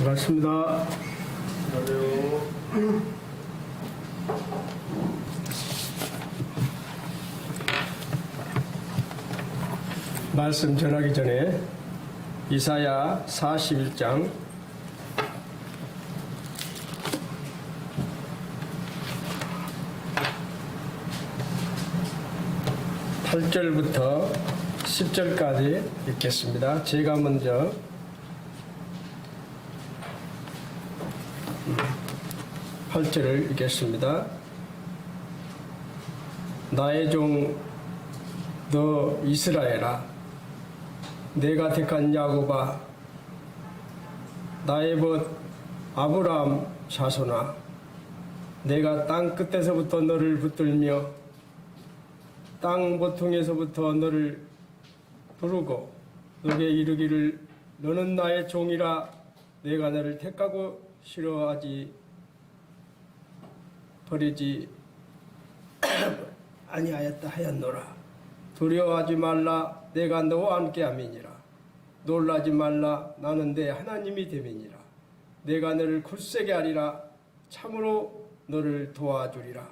반갑습니다. 안녕하세요. 말씀 전하기 전에 이사야 41장 8절부터 10절까지 읽겠습니다. 제가 먼저 8절을 읽겠습니다. 나의 종 너 이스라엘아, 내가 택한 야곱아, 나의 벗 아브라함 자손아, 내가 땅 끝에서부터 너를 붙들며 땅 보통에서부터 너를 부르고 너게 이르기를 너는 나의 종이라. 내가 너를 택하고 싫어하지 버리지 아니하였다 하였노라. 두려워하지 말라. 내가 너와 함께함이니라. 놀라지 말라. 나는 내 하나님이 됨이니라. 내가 너를 굳세게 하리라. 참으로 너를 도와주리라.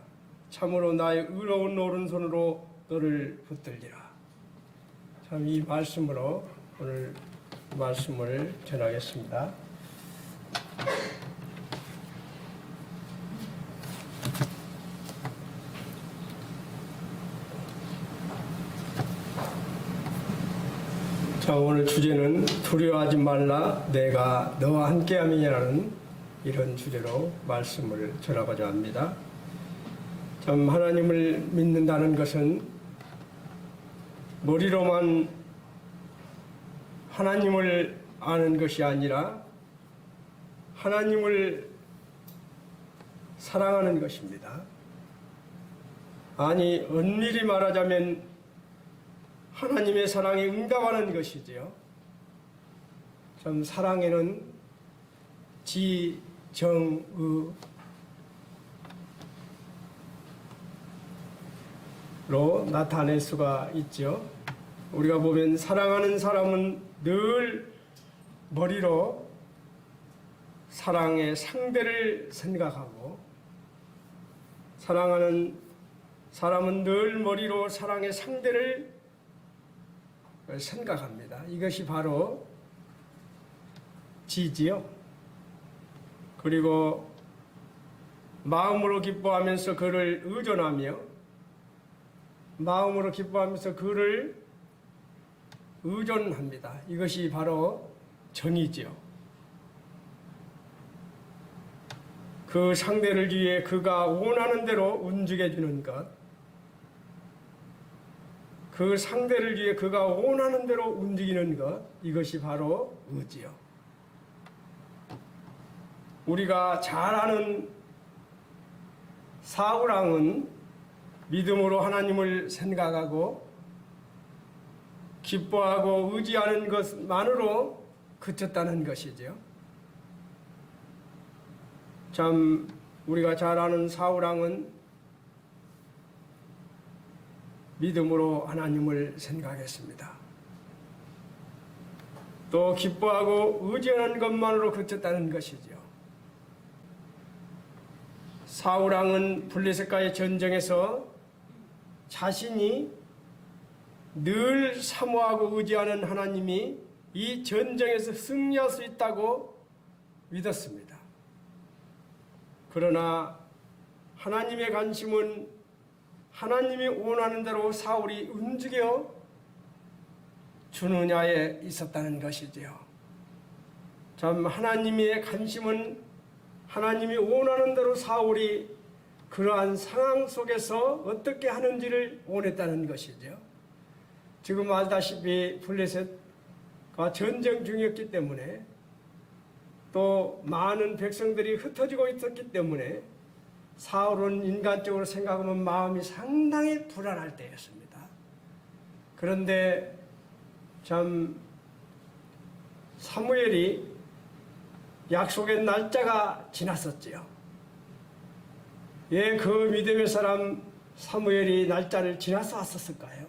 참으로 나의 의로운 오른손으로 너를 붙들리라. 참, 이 말씀으로 오늘 말씀을 전하겠습니다. 자, 오늘 주제는 두려워하지 말라. 내가 너와 함께함이라는 이런 주제로 말씀을 전하고자 합니다. 참, 하나님을 믿는다는 것은 머리로만 하나님을 아는 것이 아니라 하나님을 사랑하는 것입니다. 아니, 엄밀히 말하자면 하나님의 사랑에 응답하는 것이지요. 참, 사랑에는 지, 정, 로 나타낼 수가 있죠. 우리가 보면 사랑하는 사람은 늘 머리로 사랑의 상대를 생각하고, 사랑하는 사람은 늘 머리로 사랑의 상대를 생각합니다. 이것이 바로 지지요. 그리고 마음으로 기뻐하면서 그를 의존하며, 마음으로 기뻐하면서 그를 의존합니다. 이것이 바로 정이지요. 그 상대를 위해 그가 원하는 대로 움직여주는 것, 그 상대를 위해 그가 원하는 대로 움직이는 것, 이것이 바로 의지요. 우리가 잘 아는 사울왕은 믿음으로 하나님을 생각하고 기뻐하고 의지하는 것만으로 그쳤다는 것이죠. 참, 우리가 잘 아는 사울왕은 믿음으로 하나님을 생각했습니다. 또 기뻐하고 의지하는 것만으로 그쳤다는 것이죠. 사울왕은 블레셋과의 전쟁에서 자신이 늘 사모하고 의지하는 하나님이 이 전쟁에서 승리할 수 있다고 믿었습니다. 그러나 하나님의 관심은 하나님이 원하는 대로 사울이 움직여 주느냐에 있었다는 것이지요. 참, 하나님의 관심은 하나님이 원하는 대로 사울이 그러한 상황 속에서 어떻게 하는지를 원했다는 것이죠. 지금 알다시피 블레셋과 전쟁 중이었기 때문에, 또 많은 백성들이 흩어지고 있었기 때문에 사울은 인간적으로 생각하면 마음이 상당히 불안할 때였습니다. 그런데 참, 사무엘이 약속의 날짜가 지났었지요. 예, 그 믿음의 사람 사무엘이 날짜를 지나서 왔었을까요?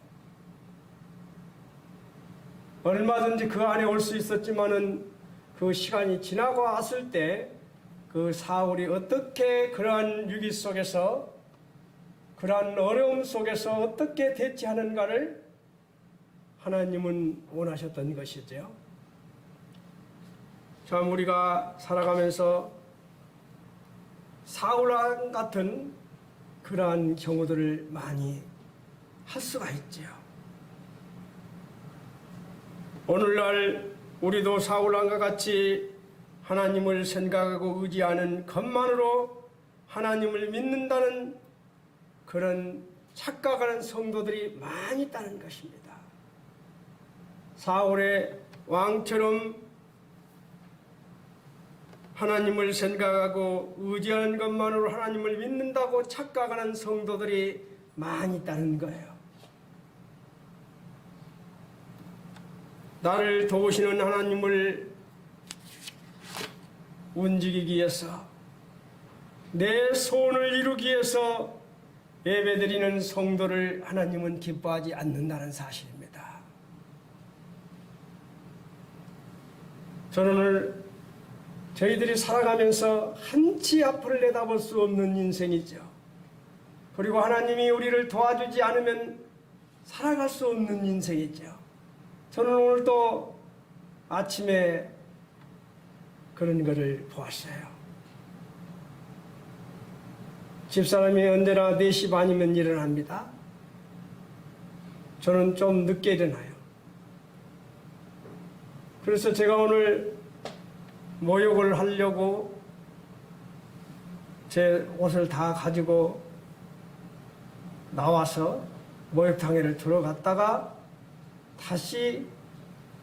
얼마든지 그 안에 올 수 있었지만은 그 시간이 지나고 왔을 때 그 사울이 어떻게 그러한 위기 속에서 그러한 어려움 속에서 어떻게 대처하는가를 하나님은 원하셨던 것이죠. 참 우리가 살아가면서 사울왕 같은 그러한 경우들을 많이 할 수가 있지요. 오늘날 우리도 사울왕과 같이 하나님을 생각하고 의지하는 것만으로 하나님을 믿는다는 그런 착각하는 성도들이 많이 있다는 것입니다. 사울의 왕처럼 하나님을 생각하고 의지하는 것만으로 하나님을 믿는다고 착각하는 성도들이 많이 있다는 거예요. 나를 도우시는 하나님을 움직이기 위해서 내 소원을 이루기 위해서 예배드리는 성도를 하나님은 기뻐하지 않는다는 사실입니다. 저는 오늘 저희들이 살아가면서 한치 앞을 내다볼 수 없는 인생이죠. 그리고 하나님이 우리를 도와주지 않으면 살아갈 수 없는 인생이죠. 저는 오늘 또 아침에 그런 것을 보았어요. 집사람이 언제나 4시 반이면 일어납니다. 저는 좀 늦게 일어나요. 그래서 제가 오늘 모욕을 하려고 제 옷을 다 가지고 나와서 목욕탕에를 들어갔다가 다시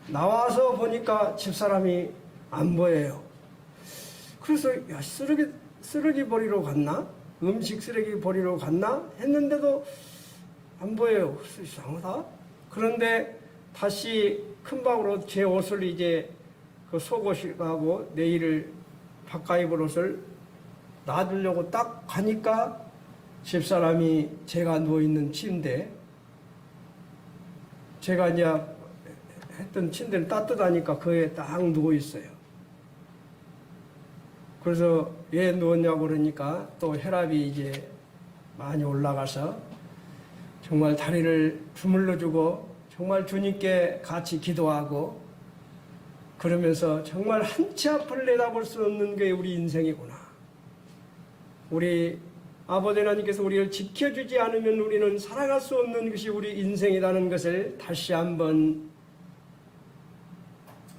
나와서 보니까 집사람이 안 보여요. 그래서 야, 쓰레기 버리러 갔나? 음식 쓰레기 버리러 갔나? 했는데도 안 보여요. 그래서 이상하다. 그런데 다시 큰 방으로 제 옷을 이제 그 속옷하고 내일을 바꿔 입을 옷을 놔두려고 딱 가니까 집사람이 제가 누워있는 침대, 제가 이제 했던 침대는 따뜻하니까 그에 딱 누워있어요. 그래서 왜 누웠냐고 그러니까 또 혈압이 이제 많이 올라가서 정말 다리를 주물러주고 정말 주님께 같이 기도하고 그러면서 정말 한치 앞을 내다볼 수 없는 게 우리 인생이구나. 우리 아버지 하나님께서 우리를 지켜주지 않으면 우리는 살아갈 수 없는 것이 우리 인생이라는 것을 다시 한번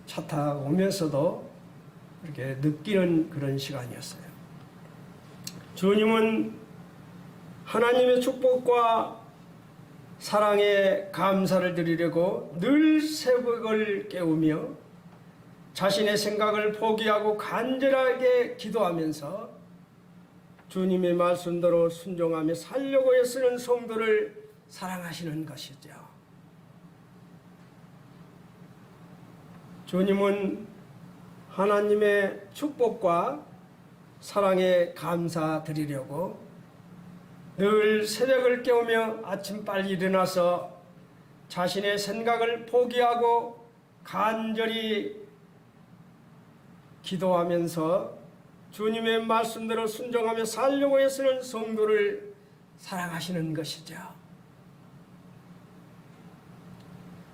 차 타고 오면서도 이렇게 느끼는 그런 시간이었어요. 주님은 하나님의 축복과 사랑에 감사를 드리려고 늘 새벽을 깨우며 자신의 생각을 포기하고 간절하게 기도하면서 주님의 말씀대로 순종하며 살려고 애쓰는 성도를 사랑하시는 것이죠. 주님은 하나님의 축복과 사랑에 감사드리려고 늘 새벽을 깨우며 아침 빨리 일어나서 자신의 생각을 포기하고 간절히 기도하면서 주님의 말씀대로 순종하며 살려고 애쓰는 성도를 사랑하시는 것이죠.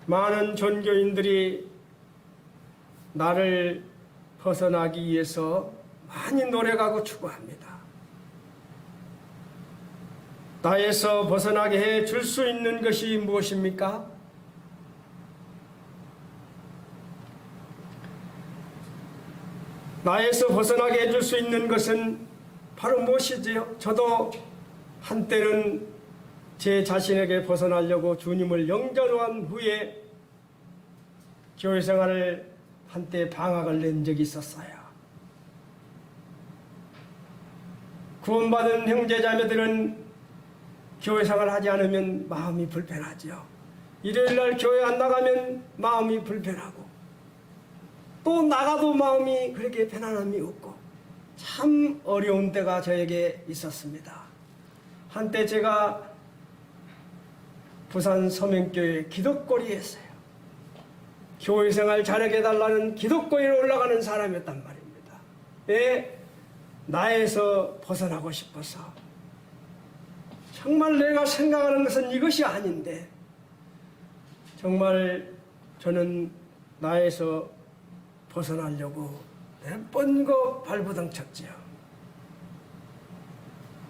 많은 종교인들이 나를 벗어나기 위해서 많이 노력하고 추구합니다. 나에서 벗어나게 해 줄 수 있는 것이 무엇입니까? 나에서 벗어나게 해줄 수 있는 것은 바로 무엇이지요? 저도 한때는 제 자신에게 벗어나려고 주님을 영접한 후에 교회 생활을 한때 방학을 낸 적이 있었어요. 구원받은 형제자매들은 교회 생활을 하지 않으면 마음이 불편하죠. 일요일날 교회 안 나가면 마음이 불편하고 또 나가도 마음이 그렇게 편안함이 없고 참 어려운 때가 저에게 있었습니다. 한때 제가 부산 서명교회 기독거리에 있어요. 교회 생활 잘하게 해달라는 기독교에 올라가는 사람이었단 말입니다. 왜? 나에서 벗어나고 싶어서. 정말 내가 생각하는 것은 이것이 아닌데 정말 저는 나에서 벗어나려고 몇 번고 발버둥 쳤지요.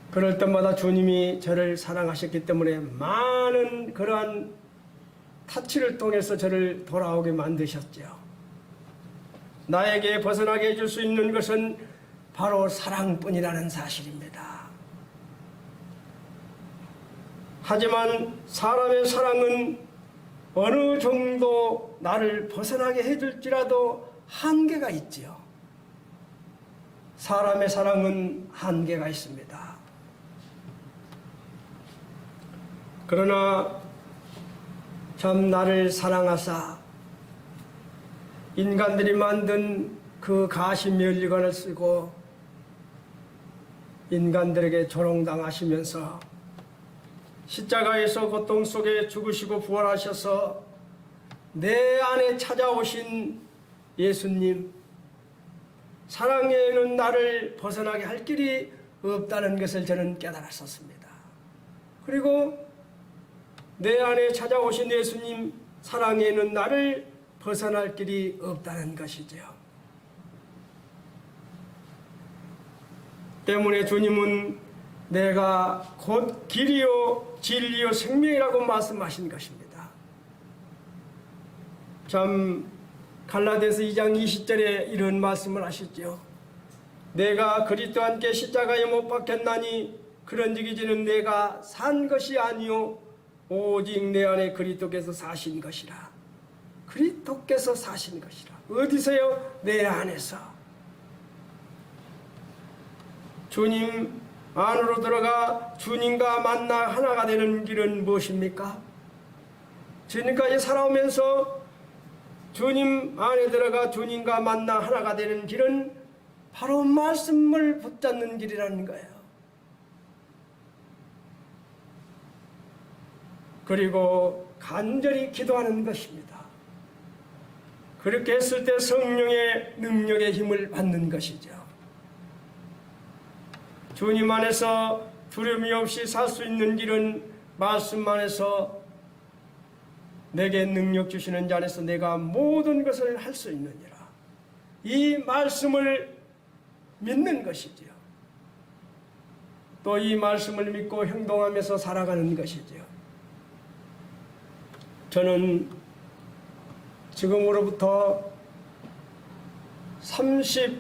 그럴 때마다 주님이 저를 사랑하셨기 때문에 많은 그러한 타치를 통해서 저를 돌아오게 만드셨죠. 나에게 벗어나게 해줄 수 있는 것은 바로 사랑뿐이라는 사실입니다. 하지만 사람의 사랑은 어느 정도 나를 벗어나게 해줄지라도 한계가 있지요. 사람의 사랑은 한계가 있습니다. 그러나 참 나를 사랑하사 인간들이 만든 그 가시면리관을 쓰고 인간들에게 조롱당하시면서 십자가에서 고통 속에 죽으시고 부활하셔서 내 안에 찾아오신 예수님, 사랑에는 나를 벗어나게 할 길이 없다는 것을 저는 깨달았었습니다. 그리고 내 안에 찾아오신 예수님, 사랑에는 나를 벗어날 길이 없다는 것이죠. 때문에 주님은 내가 곧 길이요 진리요 생명이라고 말씀하신 것입니다. 참 갈라디아서 2장 20절에 이런 말씀을 하셨죠. 내가 그리스도와 함께 십자가에 못 박혔나니 그런즉 이제는 내가 산 것이 아니요 오직 내 안에 그리스도께서 사신 것이라. 그리스도께서 사신 것이라. 어디서요? 내 안에서. 주님 안으로 들어가 주님과 만나 하나가 되는 길은 무엇입니까? 지금까지 살아오면서 주님 안에 들어가 주님과 만나 하나가 되는 길은 바로 말씀을 붙잡는 길이라는 거예요. 그리고 간절히 기도하는 것입니다. 그렇게 했을 때 성령의 능력의 힘을 받는 것이죠. 주님 안에서 두려움이 없이 살 수 있는 길은 말씀 안에서 내게 능력 주시는 자 안에서 내가 모든 것을 할 수 있느니라. 이 말씀을 믿는 것이지요. 또 이 말씀을 믿고 행동하면서 살아가는 것이지요. 저는 지금으로부터 30년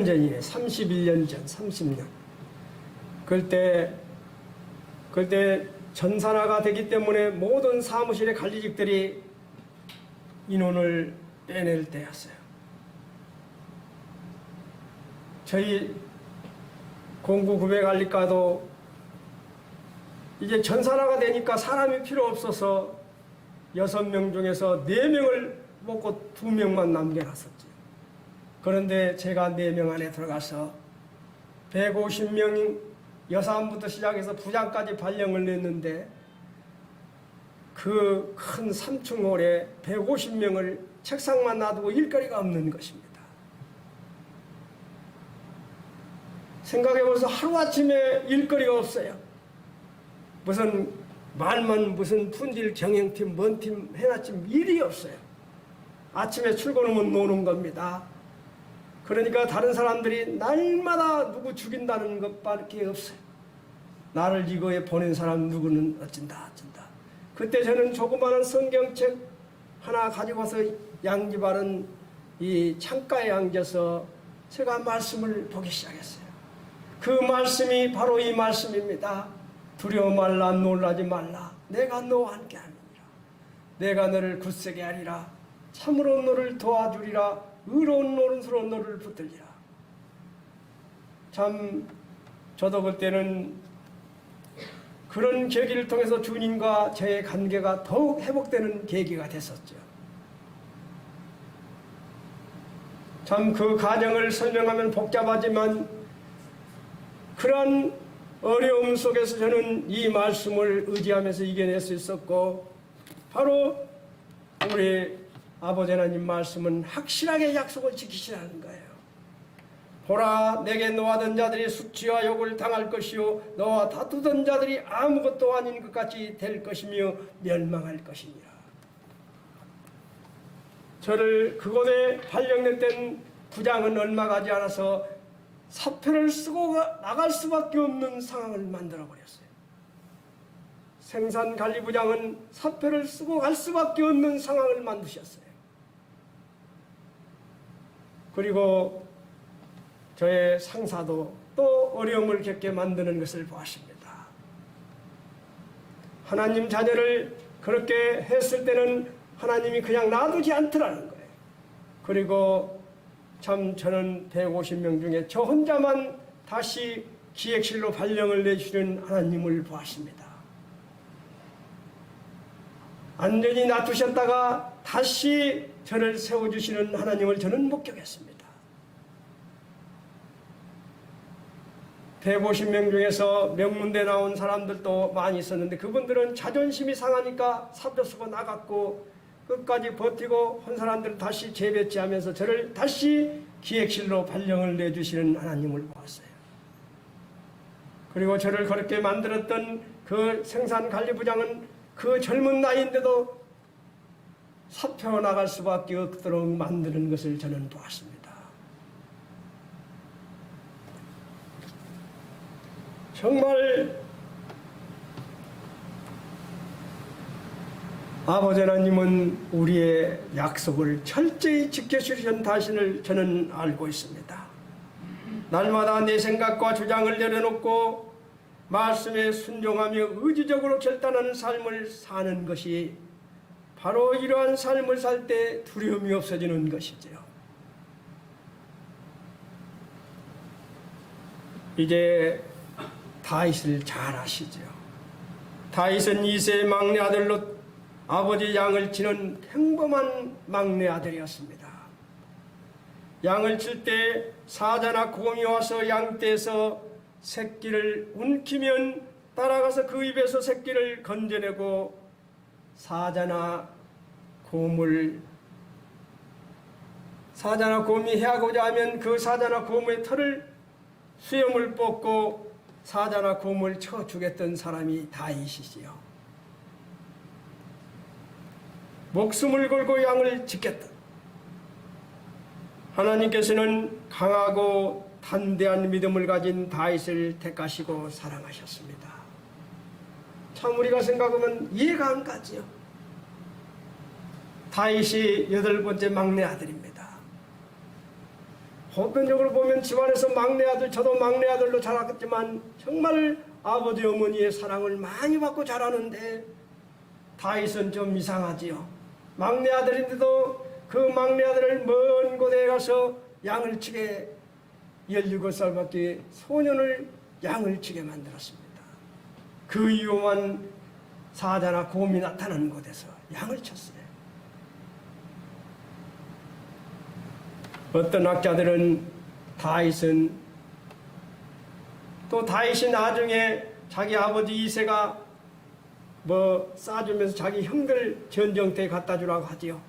전이에요. 31년 전, 30년. 그때 전산화가 되기 때문에 모든 사무실의 관리직들이 인원을 빼낼 때였어요. 저희 공구구매관리과도 이제 전산화가 되니까 사람이 필요 없어서 6명 중에서 4명을 먹고 2명만 남겨놨었죠. 그런데 제가 4명 안에 들어가서 150명 여사원부터 시작해서 부장까지 발령을 냈는데 그 큰 3층홀에 150명을 책상만 놔두고 일거리가 없는 것입니다. 생각해보면서 하루아침에 일거리가 없어요. 무슨 말만 무슨 품질 경영팀 뭔 팀 해놨지 일이 없어요. 아침에 출근하면 노는 겁니다. 그러니까 다른 사람들이 날마다 누구 죽인다는 것밖에 없어요. 나를 이거에 보낸 사람 누구는 어쩐다. 그때 저는 조그마한 성경책 하나 가지고 와서 양지바른 이 창가에 앉아서 제가 말씀을 보기 시작했어요. 그 말씀이 바로 이 말씀입니다. 두려워 말라, 놀라지 말라. 내가 너와 함께 하느니라. 내가 너를 굳세게 하리라. 참으로 너를 도와주리라. 의로운 오른손으로 너를 붙들리라. 참 저도 그때는 그런 계기를 통해서 주님과 저의 관계가 더욱 회복되는 계기가 됐었죠. 참 그 과정을 설명하면 복잡하지만 그런 어려움 속에서 저는 이 말씀을 의지하면서 이겨낼 수 있었고 바로 우리 아버지 하나님 말씀은 확실하게 약속을 지키시라는 거예요. 보라, 내게 노하던 자들이 수치와 욕을 당할 것이요 너와 다투던 자들이 아무것도 아닌 것 같이 될 것이며 멸망할 것이니라. 저를 그곳에 발령냈던 부장은 얼마 가지 않아서 사표를 쓰고 나갈 수밖에 없는 상황을 만들어버렸어요. 생산관리부장은 사표를 쓰고 갈 수밖에 없는 상황을 만드셨어요. 그리고 저의 상사도 또 어려움을 겪게 만드는 것을 보았습니다. 하나님 자녀를 그렇게 했을 때는 하나님이 그냥 놔두지 않더라는 거예요. 그리고 참 저는 150명 중에 저 혼자만 다시 기획실로 발령을 내주시는 하나님을 보았습니다. 안전히 놔두셨다가 다시 저를 세워주시는 하나님을 저는 목격했습니다. 150명 중에서 명문대 나온 사람들도 많이 있었는데 그분들은 자존심이 상하니까 사표 쓰고 나갔고 끝까지 버티고 한 사람들을 다시 재배치하면서 저를 다시 기획실로 발령을 내주시는 하나님을 보았어요. 그리고 저를 그렇게 만들었던 그 생산관리부장은 그 젊은 나이인데도 사표 나갈 수밖에 없도록 만드는 것을 저는 보았습니다. 정말 아버지 하나님은 우리의 약속을 철저히 지켜주신 다신을 저는 알고 있습니다. 날마다 내 생각과 주장을 내려놓고 말씀에 순종하며 의지적으로 결단하는 삶을 사는 것이 바로 이러한 삶을 살 때 두려움이 없어지는 것이지요. 이제 다윗을 잘 아시죠. 다윗은 이새의 막내 아들로 아버지 양을 치는 평범한 막내 아들이었습니다. 양을 칠 때 사자나 곰이 와서 양떼에서 새끼를 움키면 따라가서 그 입에서 새끼를 건져내고 사자나 곰이 해하고자 하면 그 사자나 곰의 털을 수염을 뽑고 사자나 곰을 쳐 죽였던 사람이 다윗이지요. 목숨을 걸고 양을 지켰다. 하나님께서는 강하고 단대한 믿음을 가진 다윗을 택하시고 사랑하셨습니다. 참 우리가 생각하면 이해가 안 가지요. 다윗이 8번째 막내 아들입니다. 보편적으로 보면 집안에서 막내 아들, 저도 막내 아들로 자랐지만 정말 아버지 어머니의 사랑을 많이 받고 자라는데 다윗은 좀 이상하지요. 막내 아들인데도 그 막내 아들을 먼 곳에 가서 양을 치게 17살밖에 소년을 양을 치게 만들었습니다. 그 이유만 사자나 곰이 나타나는 곳에서 양을 쳤어요. 어떤 학자들은 다윗이 나중에 자기 아버지 이새가 싸주면서 자기 형들 전쟁터에 갖다 주라고 하지요.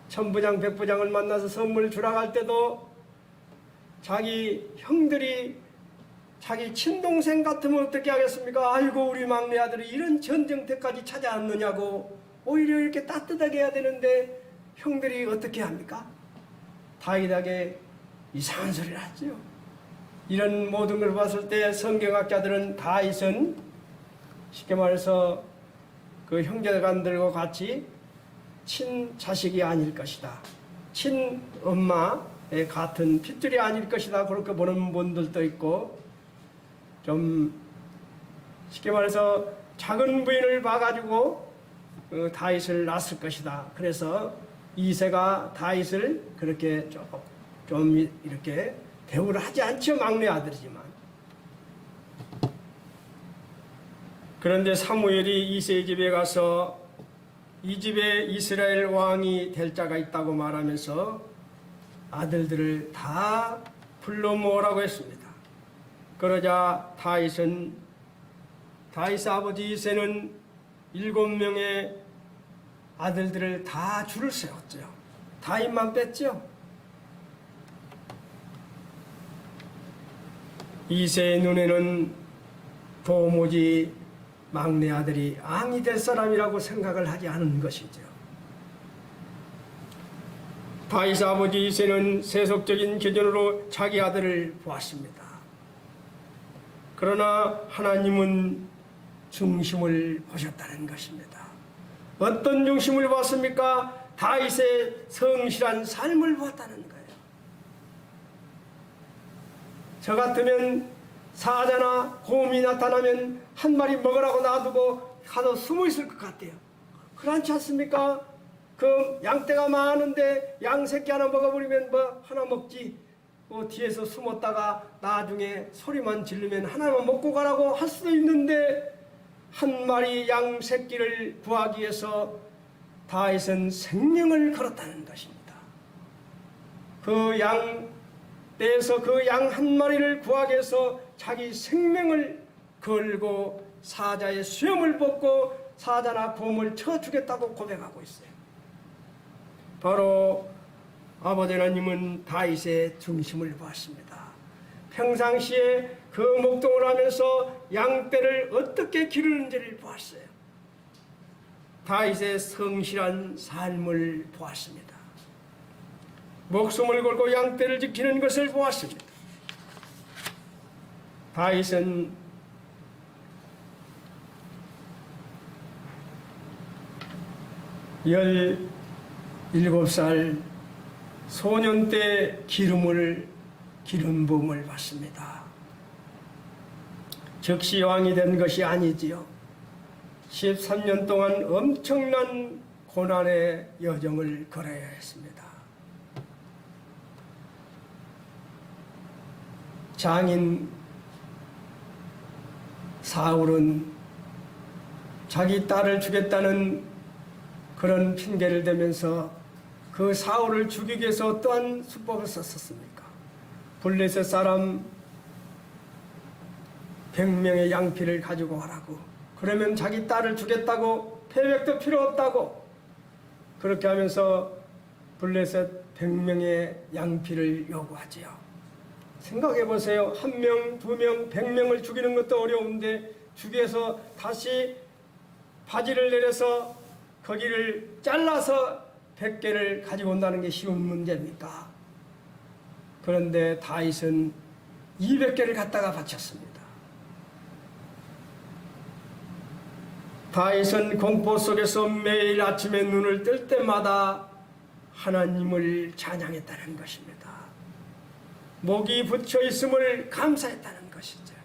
천부장 백부장을 만나서 선물 주라고 할 때도 자기 형들이 자기 친동생 같으면 어떻게 하겠습니까? 아이고 우리 막내 아들이 이런 전쟁터까지 찾아왔느냐고 오히려 이렇게 따뜻하게 해야 되는데 형들이 어떻게 합니까? 다윗에게 이상한 소리를 하죠. 이런 모든 걸 봤을 때 성경학자들은 다윗은 쉽게 말해서 그 형제간들과 같이 친자식이 아닐 것이다. 친엄마의 같은 핏줄이 아닐 것이다. 그렇게 보는 분들도 있고 좀 쉽게 말해서 작은 부인을 봐가지고 다윗을 낳았을 것이다. 그래서 이새가 다윗을 그렇게 좀 이렇게 대우를 하지 않죠. 막내 아들이지만. 그런데 사무엘이 이새의 집에 가서 이 집에 이스라엘 왕이 될 자가 있다고 말하면서 아들들을 다 불러 모으라고 했습니다. 그러자 다윗 아버지 이새는 7명의 아들들을 다 줄을 세웠죠. 다 입만 뺐죠. 이새의 눈에는 도무지 막내 아들이 왕이 될 사람이라고 생각을 하지 않은 것이죠. 다윗 아버지 이새는 세속적인 기준으로 자기 아들을 보았습니다. 그러나 하나님은 중심을 보셨다는 것입니다. 어떤 중심을 보았습니까? 다윗의 성실한 삶을 보았다는 거예요. 저 같으면 사자나 곰이 나타나면 한 마리 먹으라고 놔두고 가서 숨어 있을 것 같아요. 그렇지 않습니까? 그 양떼가 많은데 양 새끼 하나 먹어버리면 뭐 하나 먹지. 뒤에서 숨었다가 나중에 소리만 지르면 하나만 먹고 가라고 할 수도 있는데 한 마리 양 새끼를 구하기 위해서 다윗은 생명을 걸었다는 것입니다. 그 양 떼에서 그 양 한 마리를 구하기 위해서 자기 생명을 걸고 사자의 수염을 벗고 사자나 곰을 쳐 죽였다고 고백하고 있어요. 바로 아버지 하나님은 다윗의 중심을 보았습니다. 평상시에 그 목동을 하면서 양떼를 어떻게 기르는지를 보았어요. 다윗의 성실한 삶을 보았습니다. 목숨을 걸고 양떼를 지키는 것을 보았습니다. 다윗은 일곱 살 소년 때 기름 부음을 받습니다. 즉시 왕이 된 것이 아니지요. 13년 동안 엄청난 고난의 여정을 걸어야 했습니다. 장인 사울은 자기 딸을 죽였다는 그런 핑계를 대면서 그 사울을 죽이기 위해서 어떠한 수법을 썼습니까? 블레셋 사람 100명의 양피를 가지고 와라고. 그러면 자기 딸을 주겠다고, 패백도 필요 없다고. 그렇게 하면서 블레셋 100명의 양피를 요구하지요. 생각해 보세요. 1명, 2명, 100명을 죽이는 것도 어려운데 죽여서 다시 바지를 내려서 거기를 잘라서 100개를 가지고 온다는 게 쉬운 문제입니까? 그런데 다윗은 200개를 갖다가 바쳤습니다. 다윗은 공포 속에서 매일 아침에 눈을 뜰 때마다 하나님을 찬양했다는 것입니다. 목이 붙여 있음을 감사했다는 것이죠.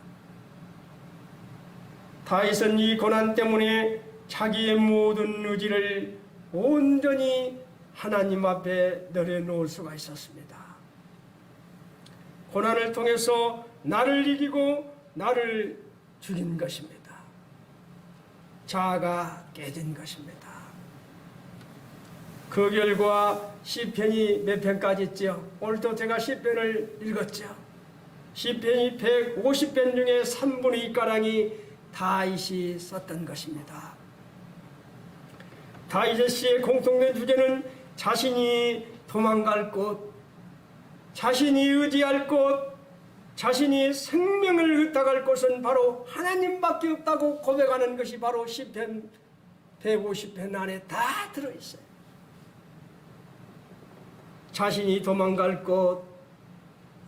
다윗은 이 고난 때문에 자기의 모든 의지를 온전히 하나님 앞에 내려놓을 수가 있었습니다. 고난을 통해서 나를 이기고 나를 죽인 것입니다. 자아가 깨진 것입니다. 그 결과 시편이 몇 편까지 있죠? 오늘도 제가 시편을 읽었죠. 시편이 150편 중에 3분의 2가량이 다윗이 썼던 것입니다. 다윗의 시의 공통된 주제는 자신이 도망갈 곳, 자신이 의지할 곳, 자신이 생명을 의탁할 곳은 바로 하나님밖에 없다고 고백하는 것이 바로 시편 150편 안에 다 들어있어요. 자신이 도망갈 곳,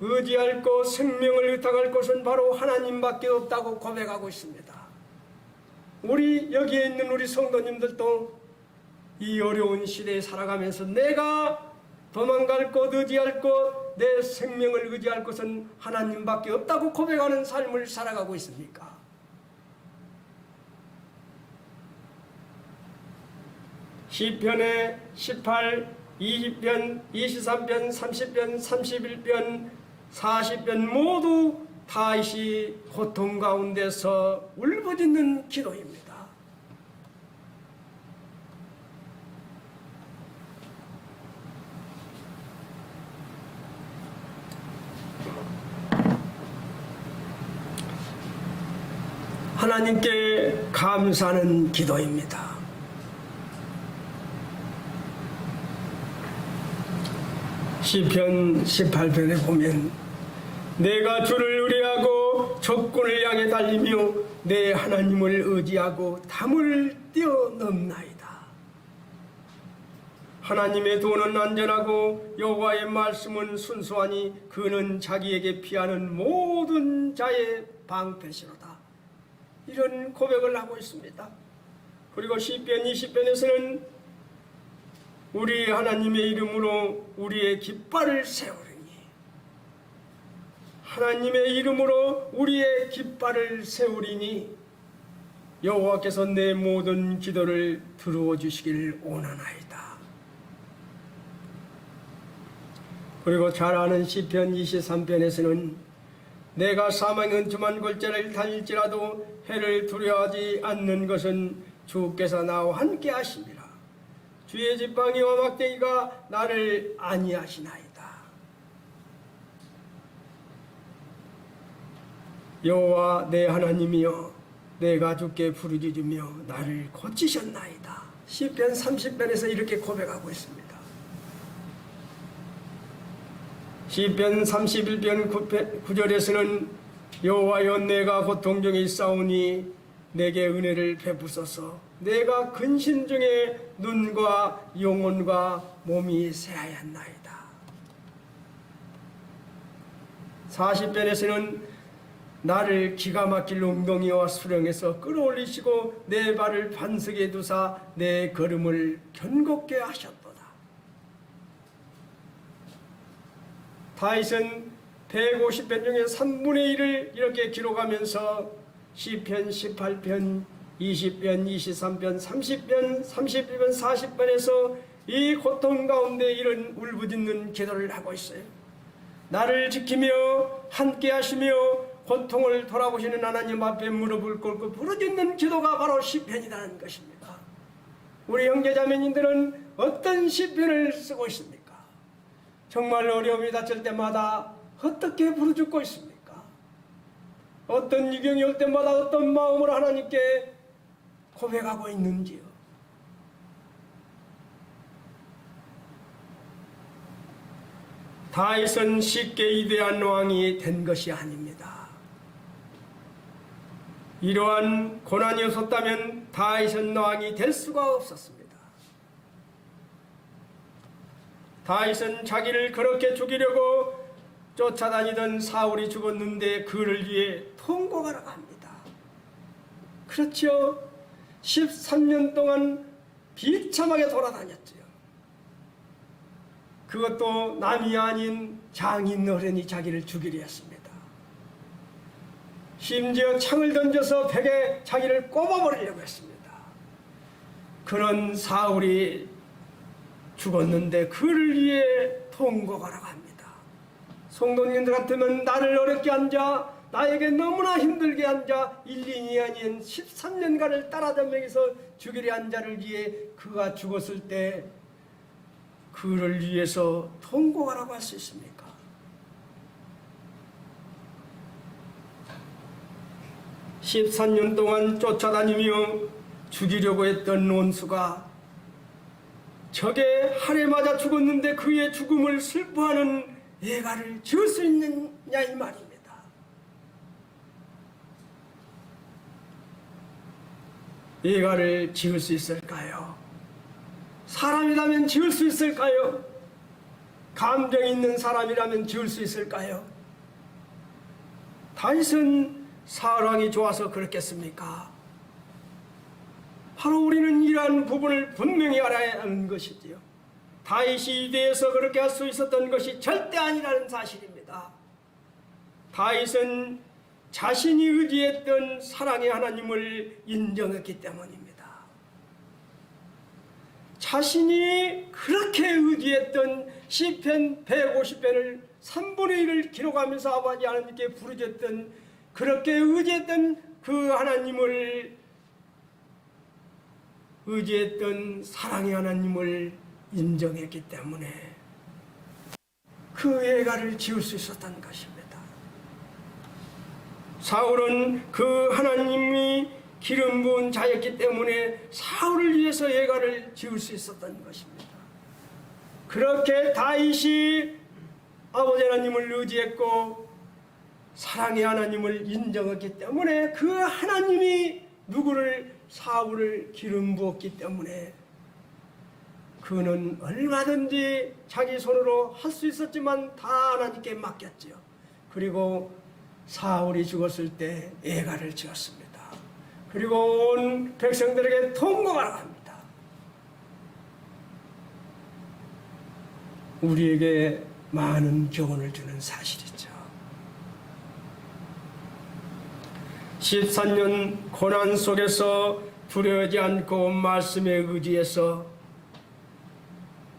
의지할 곳, 생명을 의탁할 곳은 바로 하나님밖에 없다고 고백하고 있습니다. 우리 여기에 있는 우리 성도님들도 이 어려운 시대에 살아가면서 내가 도망갈 곳, 의지할 곳, 내 생명을 의지할 곳은 하나님밖에 없다고 고백하는 삶을 살아가고 있습니까? 시편의 18, 20편, 23편, 30편, 31편, 40편 모두 다윗이 고통 가운데서 울부짖는 기도입니다. 하나님께 감사하는 기도입니다. 시편 18편에 보면 내가 주를 의뢰하고 적군을 향해 달리며 내 하나님을 의지하고 담을 뛰어넘나이다. 하나님의 도는 안전하고 여호와의 말씀은 순수하니 그는 자기에게 피하는 모든 자의 방패시로다. 이런 고백을 하고 있습니다. 그리고 시편 20편에서는 우리 하나님의 이름으로 우리의 깃발을 세우리니, 하나님의 이름으로 우리의 깃발을 세우리니 여호와께서 내 모든 기도를 들어 주시기를 원하나이다. 그리고 잘 아는 시편 23편에서는 내가 사망의 은tum한 골짜기를 다닐지라도 해를 두려워하지 않는 것은 주께서 나와 함께 하심이라. 주의 지팡이와 막대기가 나를 안위하시나이다. 여호와 내 하나님이여, 내가 주께 부르짖으며 나를 고치셨나이다. 시편 30편에서 이렇게 고백하고 있습니다. 시편 31편 9절에서는 여호와여, 내가 고통 중에 있사오니 내게 은혜를 베푸소서. 내가 근심 중에 눈과 영혼과 몸이 새하였나이다. 40편에서는 나를 기가 막힐 웅덩이와 수렁에서 끌어올리시고 내 발을 반석에 두사 내 걸음을 견고케 하셨도다. 다윗은 150편 중에 3분의 1을 이렇게 기록하면서 시편 18편, 20편, 23편, 30편, 31편, 40편에서 이 고통 가운데 이런 울부짖는 기도를 하고 있어요. 나를 지키며 함께 하시며 고통을 돌아보시는 하나님 앞에 무릎을 꿇고 부르짖는 기도가 바로 시편이라는 것입니다. 우리 형제자매님들은 어떤 시편을 쓰고 있습니까? 정말 어려움이 닥칠 때마다 어떻게 부르짖고 있습니까? 어떤 위경이 올 때마다 어떤 마음으로 하나님께 고백하고 있는지요? 다윗은 쉽게 위대한 왕이 된 것이 아닙니다. 이러한 고난이 없었다면 다윗은 왕이 될 수가 없었습니다. 다윗은 자기를 그렇게 죽이려고 쫓아다니던 사울이 죽었는데 그를 위해 통곡하러 갑니다. 그렇죠. 13년 동안 비참하게 돌아다녔죠. 그것도 남이 아닌 장인 어른이 자기를 죽이려 했습니다. 심지어 창을 던져서 벽에 자기를 꼽아버리려고 했습니다. 그런 사울이 죽었는데 그를 위해 통곡하러 갑니다. 성도님들 같으면 나를 어렵게 앉아 나에게 너무나 힘들게 앉아 1, 2이 아닌 13년간을 따라다니면서 죽이려 한 자를 위해 그가 죽었을 때 그를 위해서 통곡하라고 할 수 있습니까? (13년) 동안 쫓아다니며 죽이려고 했던 원수가 적의 활에 맞아 죽었는데 그의 죽음을 슬퍼하는 예가를 지을 수 있느냐 이 말입니다. 예가를 지을 수 있을까요? 사람이라면 지을 수 있을까요? 감정이 있는 사람이라면 지을 수 있을까요? 다윗은 사울왕이 좋아서 그렇겠습니까? 바로 우리는 이러한 부분을 분명히 알아야 하는 것이지요. 다윗이 위대해서 그렇게 할 수 있었던 것이 절대 아니라는 사실입니다. 다윗은 자신이 의지했던 사랑의 하나님을 인정했기 때문입니다. 자신이 그렇게 의지했던 시편 150편을 3분의 1을 기록하면서 아버지 하나님께 부르짖던 그렇게 의지했던 그 하나님을 의지했던 사랑의 하나님을 인정했기 때문에 그 예가를 지을 수 있었던 것입니다. 사울은 그 하나님이 기름 부은 자였기 때문에 사울을 위해서 예가를 지을 수 있었던 것입니다. 그렇게 다윗이 아버지 하나님을 의지했고 사랑의 하나님을 인정했기 때문에 그 하나님이 누구를 사울을 기름 부었기 때문에 그는 얼마든지 자기 손으로 할 수 있었지만 다 하나님께 맡겼지요. 그리고 사울이 죽었을 때 애가를 지었습니다. 그리고 온 백성들에게 통곡하라고 합니다. 우리에게 많은 교훈을 주는 사실이죠. 14년 고난 속에서 두려워하지 않고 말씀에 의지해서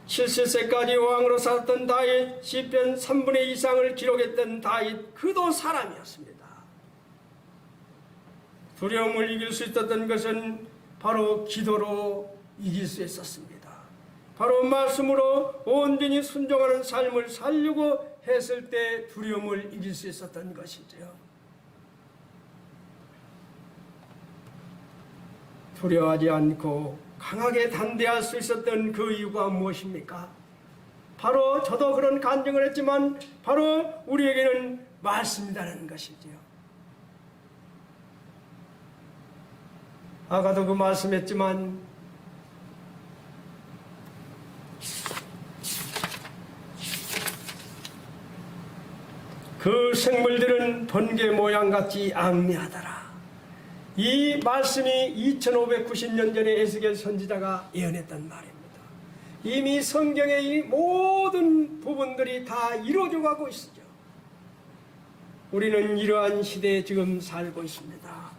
70세까지 왕으로 살았던 다윗, 시편 3분의 2 이상을 기록했던 다윗, 그도 사람이었습니다. 두려움을 이길 수 있었던 것은 바로 기도로 이길 수 있었습니다. 바로 말씀으로 온전히 순종하는 삶을 살려고 했을 때 두려움을 이길 수 있었던 것이죠. 두려워하지 않고 강하게 담대할 수 있었던 그 이유가 무엇입니까? 바로 저도 그런 간증을 했지만 바로 우리에게는 말씀이라는 것이지요. 아까도 그 말씀했지만 그 생물들은 번개 모양같이 악미하더라. 이 말씀이 2590년 전에 에스겔 선지자가 예언했던 말입니다. 이미 성경의 이 모든 부분들이 다 이루어져 가고 있죠. 우리는 이러한 시대에 지금 살고 있습니다.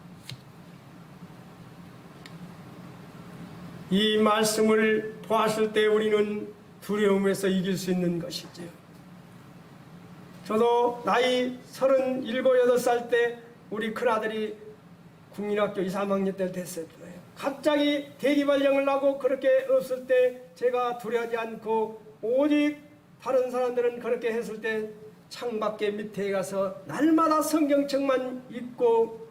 이 말씀을 보았을 때 우리는 두려움에서 이길 수 있는 것이죠. 저도 나이 37, 8살 때 우리 큰아들이 국민학교 2, 3학년 때 됐을 거예요. 갑자기 대기발령을 하고 그렇게 없을 때 제가 두려워하지 않고 오직 다른 사람들은 그렇게 했을 때 창밖에 밑에 가서 날마다 성경책만 읽고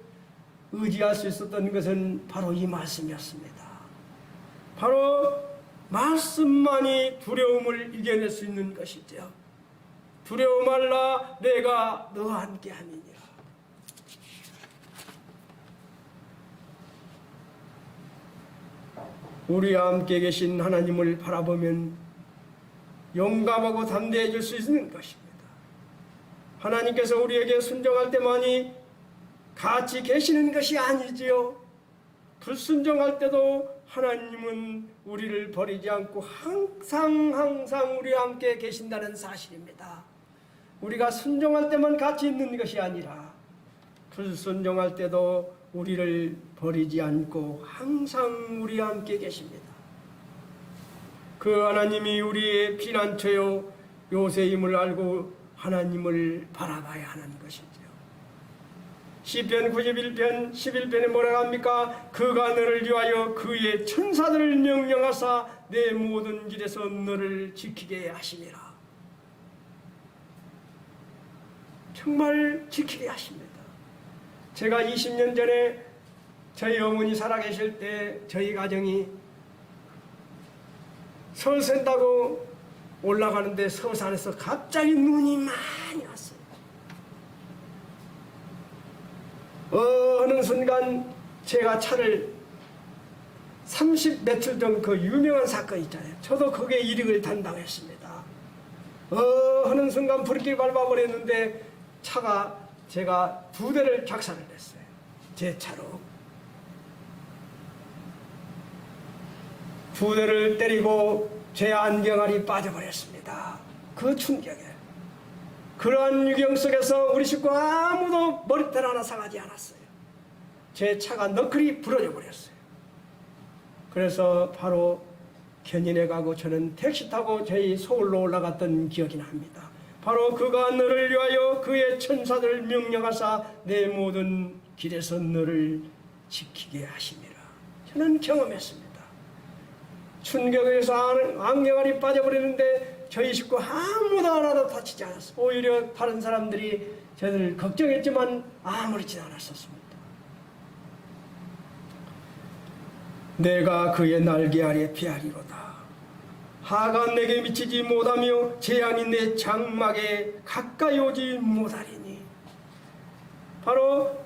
의지할 수 있었던 것은 바로 이 말씀이었습니다. 바로 말씀만이 두려움을 이겨낼 수 있는 것이죠. 두려워 말라, 내가 너와 함께 함이니라. 우리와 함께 계신 하나님을 바라보면 용감하고 담대해질 수 있는 것입니다. 하나님께서 우리에게 순종할 때만이 같이 계시는 것이 아니지요. 불순종할 때도 하나님은 우리를 버리지 않고 항상 우리와 함께 계신다는 사실입니다. 우리가 순종할 때만 같이 있는 것이 아니라 불순종할 때도 우리를 버리지 않고 항상 우리와 함께 계십니다. 그 하나님이 우리의 피난처요 요새임을 알고 하나님을 바라봐야 하는 것이죠. 시편 91편 11편에 뭐라고 합니까? 그가 너를 위하여 그의 천사들을 명령하사 내 모든 길에서 너를 지키게 하심이라. 정말 지키게 하십니다. 제가 20년 전에 저희 어머니 살아계실 때 저희 가정이 서산다고 올라가는데 서산에서 갑자기 눈이 많이 왔어요. 어느 순간 제가 차를 30m 전 그 유명한 사건 있잖아요. 저도 거기에 이륙을 담당했습니다. 어느 순간 불길 밟아버렸는데 차가 제가 2대를 작살을 냈어요. 제 차로. 2대를 때리고 제 안경알이 빠져버렸습니다. 그 충격에. 그러한 유경 속에서 우리 식구 아무도 머리털 하나 상하지 않았어요. 제 차가 너클이 부러져 버렸어요. 그래서 바로 견인해 가고 저는 택시 타고 저희 서울로 올라갔던 기억이 납니다. 바로 그가 너를 위하여 그의 천사들을 명령하사 내 모든 길에서 너를 지키게 하심이라. 저는 경험했습니다. 충격에서 안경알이 빠져버리는데 저희 식구 아무도 하나도 다치지 않았어요. 오히려 다른 사람들이 저를 걱정했지만 아무렇지 않았었습니다. 내가 그의 날개 아래 피하리로다. 하가 내게 미치지 못하며 재앙이 내 장막에 가까이 오지 못하리니. 바로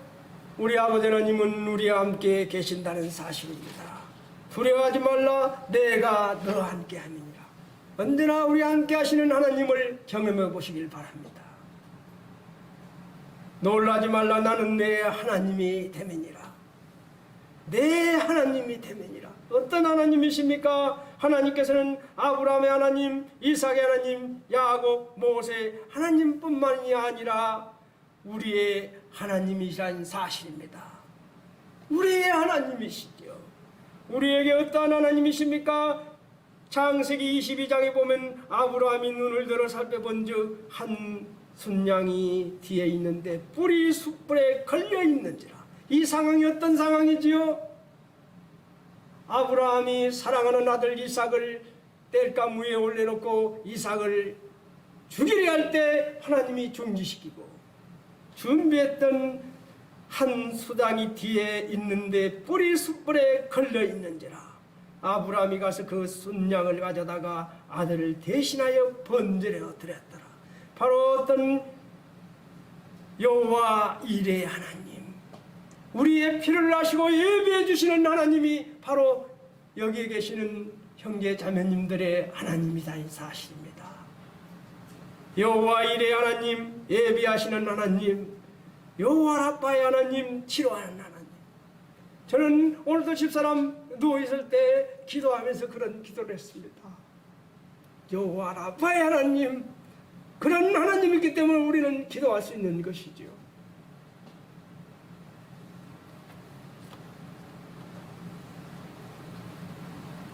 우리 아버지 하나님은 우리와 함께 계신다는 사실입니다. 두려워하지 말라, 내가 너와 함께 함이니라. 언제나 우리와 함께 하시는 하나님을 경험해 보시길 바랍니다. 놀라지 말라, 나는 내 하나님이 됨이니라. 내 하나님이 됨이니라. 어떤 하나님이십니까? 하나님께서는 아브라함의 하나님, 이삭의 하나님, 야곱, 모세 하나님뿐만이 아니라 우리의 하나님이시라는 사실입니다. 우리의 하나님이시죠. 우리에게 어떠한 하나님이십니까? 창세기 22장에 보면 아브라함이 눈을 들어 살펴본즉 한 순양이 뒤에 있는데 뿔이 숯불에 걸려 있는지라. 이 상황이 어떤 상황이지요? 아브라함이 사랑하는 아들 이삭을 땔감 위에 올려놓고 이삭을 죽이려 할 때 하나님이 중지시키고 준비했던 한 수당이 뒤에 있는데 뿔이 숯불에 걸려 있는지라. 아브라함이 가서 그 순양을 가져다가 아들을 대신하여 번제려 드렸더라. 바로 어떤 여호와 이레 하나님, 우리의 피를 나시고 예비해 주시는 하나님이 바로 여기에 계시는 형제 자매님들의 하나님이다는 사실입니다. 여호와 이레 하나님, 예비하시는 하나님, 여호와 라파의 하나님, 치료하는 하나님. 저는 오늘도 집사람 누워있을 때 기도하면서 그런 기도를 했습니다. 여호와 라파의 하나님, 그런 하나님이기 때문에 우리는 기도할 수 있는 것이죠.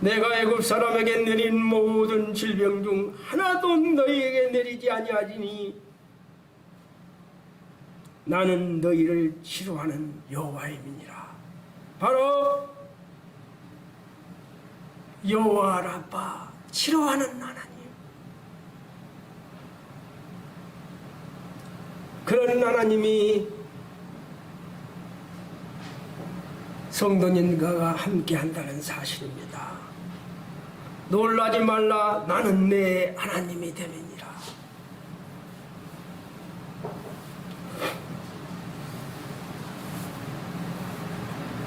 내가 애굽 사람에게 내린 모든 질병 중 하나도 너희에게 내리지 아니하리니 나는 너희를 치료하는 여호와임이니라. 바로 여호와 라파, 치료하는 하나님. 그런 하나님이 성도님과 함께 한다는 사실입니다. 놀라지 말라, 나는 내 하나님이 됨이니라.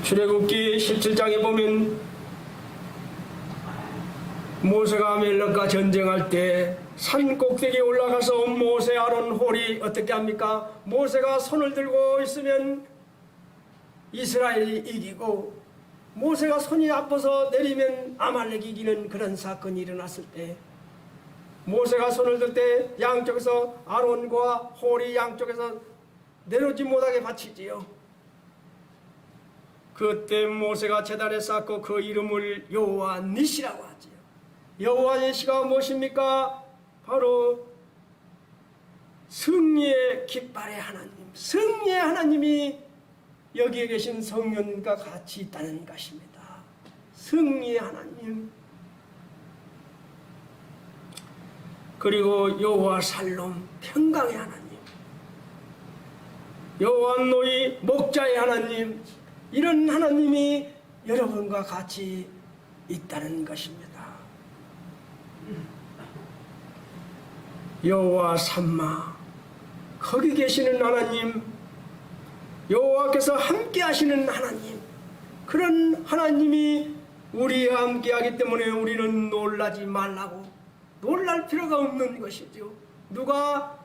출애굽기 17장에 보면 모세가 아말렉과 전쟁할 때 산 꼭대기에 올라가서 모세, 아론, 홀이 어떻게 합니까? 모세가 손을 들고 있으면 이스라엘이 이기고 모세가 손이 아파서 내리면 아말렉이 이기는 그런 사건이 일어났을 때 모세가 손을 들 때 양쪽에서 아론과 홀이 양쪽에서 내려오지 못하게 바치지요. 그때 모세가 제단에 쌓고 그 이름을 여호와 니시라고 하지요. 여호와 니시가 무엇입니까? 바로 승리의 깃발의 하나님, 승리의 하나님이 여기에 계신 성령과 같이 있다는 것입니다. 승리의 하나님. 그리고 여호와 살롬, 평강의 하나님, 여호와 노이, 목자의 하나님, 이런 하나님이 여러분과 같이 있다는 것입니다. 여호와 삼마, 거기 계시는 하나님, 여호와께서 함께 하시는 하나님, 그런 하나님이 우리와 함께 하기 때문에 우리는 놀라지 말라고, 놀랄 필요가 없는 것이죠. 누가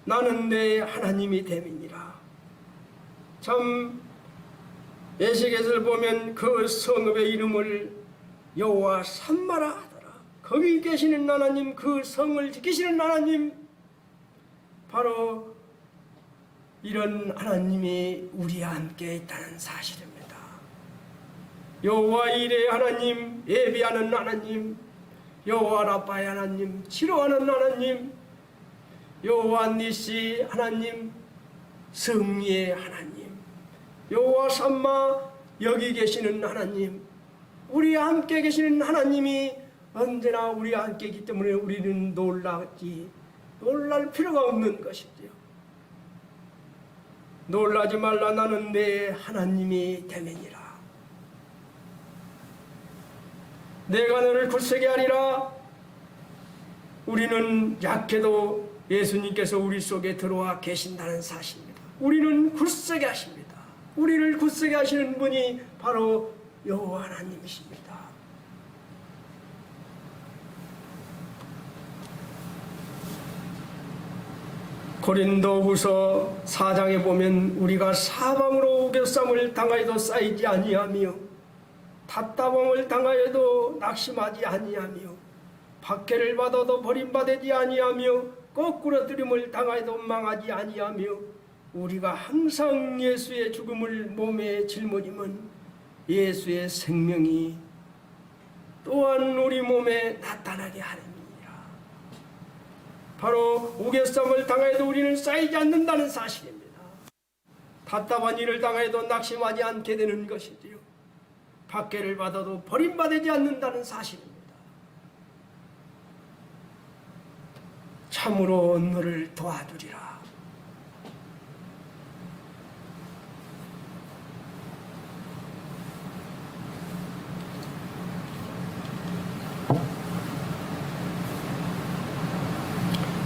나는 내 하나님이 됨이니라. 참 에스겔을 보면 그 성읍의 이름을 여호와 삼마라 하더라. 거기 계시는 하나님, 그 성을 지키시는 하나님, 바로 이런 하나님이 우리와 함께 있다는 사실입니다. 여호와 이레 하나님, 예비하는 하나님, 여호와 라파의 하나님, 치료하는 하나님, 여호와 니시 하나님, 승리의 하나님, 여호와 삼마, 여기 계시는 하나님, 우리와 함께 계시는 하나님이 언제나 우리와 함께 있기 때문에 우리는 놀랄 필요가 없는 것이지요. 놀라지 말라, 나는 내 하나님이 됨이니라. 내가 너를 굳세게 하리라. 우리는 약해도 예수님께서 우리 속에 들어와 계신다는 사실입니다. 우리는 굳세게 하십니다. 우리를 굳세게 하시는 분이 바로 여호와 하나님이십니다. 고린도후서 4장에 보면 우리가 사방으로 우겨쌈을 당하여도 쌓이지 아니하며 답답함을 당하여도 낙심하지 아니하며 박해를 받아도 버림받지 아니하며 거꾸로 들임을 당하여도 망하지 아니하며 우리가 항상 예수의 죽음을 몸에 짊어지면 예수의 생명이 또한 우리 몸에 나타나게 하느니라. 바로 우겨쌈을 당하여도 우리는 쌓이지 않는다는 사실입니다. 답답한 일을 당하여도 낙심하지 않게 되는 것이지요. 박해를 받아도 버림받지 않는다는 사실입니다. 참으로 너를 도와주리라.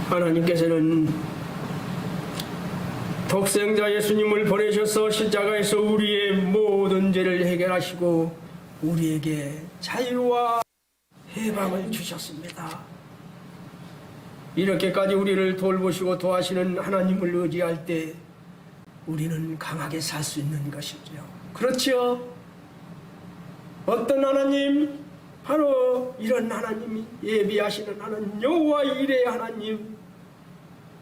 하나님께서는 독생자 예수님을 보내셔서 십자가에서 우리의 모든 죄를 해결하시고 우리에게 자유와 해방을 주셨습니다. 이렇게까지 우리를 돌보시고 도와시는 하나님을 의지할 때 우리는 강하게 살 수 있는 것이죠. 그렇지요? 어떤 하나님? 바로 이런 하나님이 예비하시는 하나님, 여호와 이레의 하나님,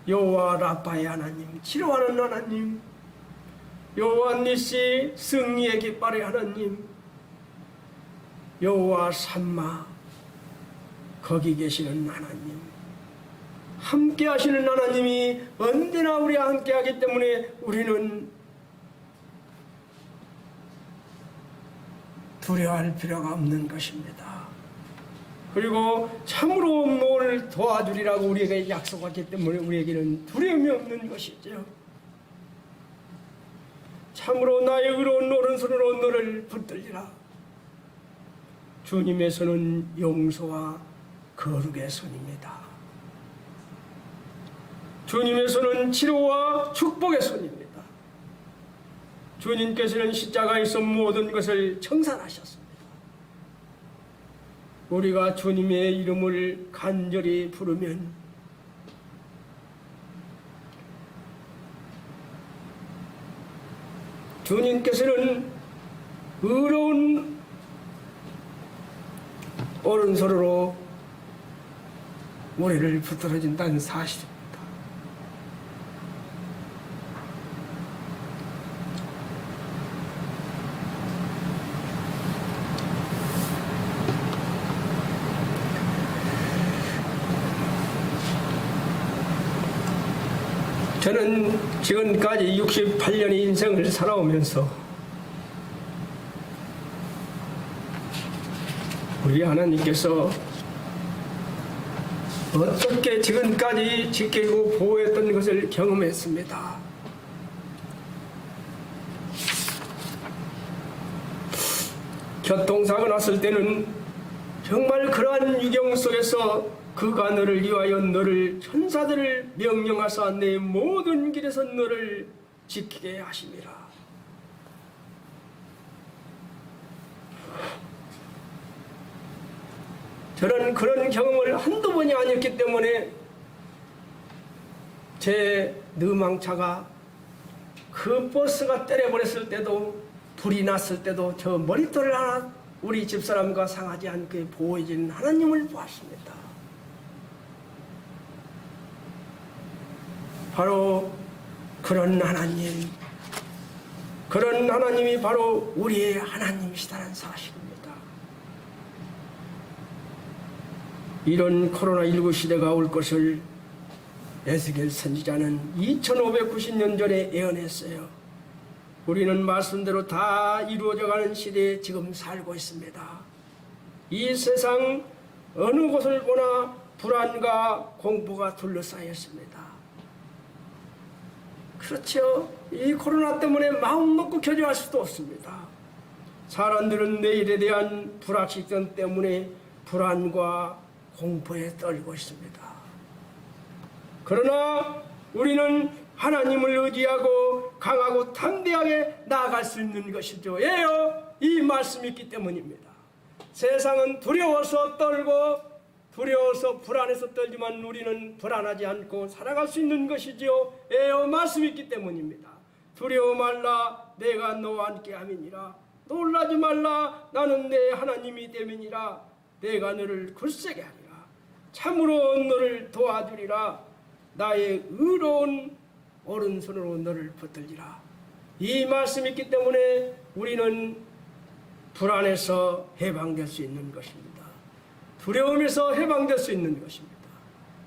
여호와 라파의 하나님, 치료하는 하나님, 여호와 니시 승리의 깃발의 하나님, 여호와 삼마 거기 계시는 하나님, 함께 하시는 하나님이 언제나 우리와 함께 하기 때문에 우리는 두려워할 필요가 없는 것입니다. 그리고 참으로 너를 도와주리라고 우리에게 약속했기 때문에 우리에게는 두려움이 없는 것이죠. 참으로 나의 의로운 오른손으로 너를 붙들리라. 주님의 손은 용서와 거룩의 손입니다. 주님의 손은 치료와 축복의 손입니다. 주님께서는 십자가에서 모든 것을 청산하셨습니다. 우리가 주님의 이름을 간절히 부르면 주님께서는 의로운 오른손으로 우리를 붙들어준다는 사실입니다. 저는 지금까지 68년의 인생을 살아오면서 우리 하나님께서 어떻게 지금까지 지키고 보호했던 것을 경험했습니다. 교통사고 났을 때는 정말 그러한 유경 속에서 그가 너를 위하여 너를 천사들을 명령하사 내 모든 길에서 너를 지키게 하심이라. 저는 그런 경험을 한두 번이 아니었기 때문에 제 느망차가 그 버스가 때려버렸을 때도 불이 났을 때도 저 머리털을 하나 우리 집사람과 상하지 않게 보호해주는 하나님을 보았습니다. 바로 그런 하나님, 그런 하나님이 바로 우리의 하나님이시다는 사실입니다. 이런 코로나19 시대가 올 것을 에스겔 선지자는 2590년 전에 예언했어요. 우리는 말씀대로 다 이루어져가는 시대에 지금 살고 있습니다. 이 세상 어느 곳을 보나 불안과 공포가 둘러싸였습니다. 그렇죠. 이 코로나 때문에 마음 놓고 교제할 수도 없습니다. 사람들은 내일에 대한 불확실성 때문에 불안과 공포에 떨고 있습니다. 그러나 우리는 하나님을 의지하고 강하고 담대하게 나아갈 수 있는 것이죠. 왜요? 이 말씀이 있기 때문입니다. 세상은 두려워서 떨고 두려워서 불안해서 떨지만 우리는 불안하지 않고 살아갈 수 있는 것이지요. 왜요? 말씀이 있기 때문입니다. 두려워 말라, 내가 너와 함께 함이니라. 놀라지 말라, 나는 내 하나님이 됨이니라. 내가 너를 굳세게 하리라. 참으로 너를 도와주리라. 나의 의로운 오른손으로 너를 붙들리라. 이 말씀이 있기 때문에 우리는 불안에서 해방될 수 있는 것입니다. 두려움에서 해방될 수 있는 것입니다.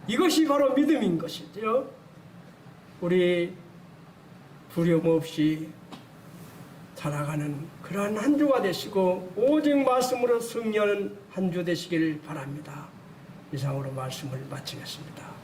이것이 바로 믿음인 것이죠. 우리 두려움 없이 살아가는 그러한 한 주가 되시고 오직 말씀으로 승리하는 한 주 되시길 바랍니다. 이상으로 말씀을 마치겠습니다.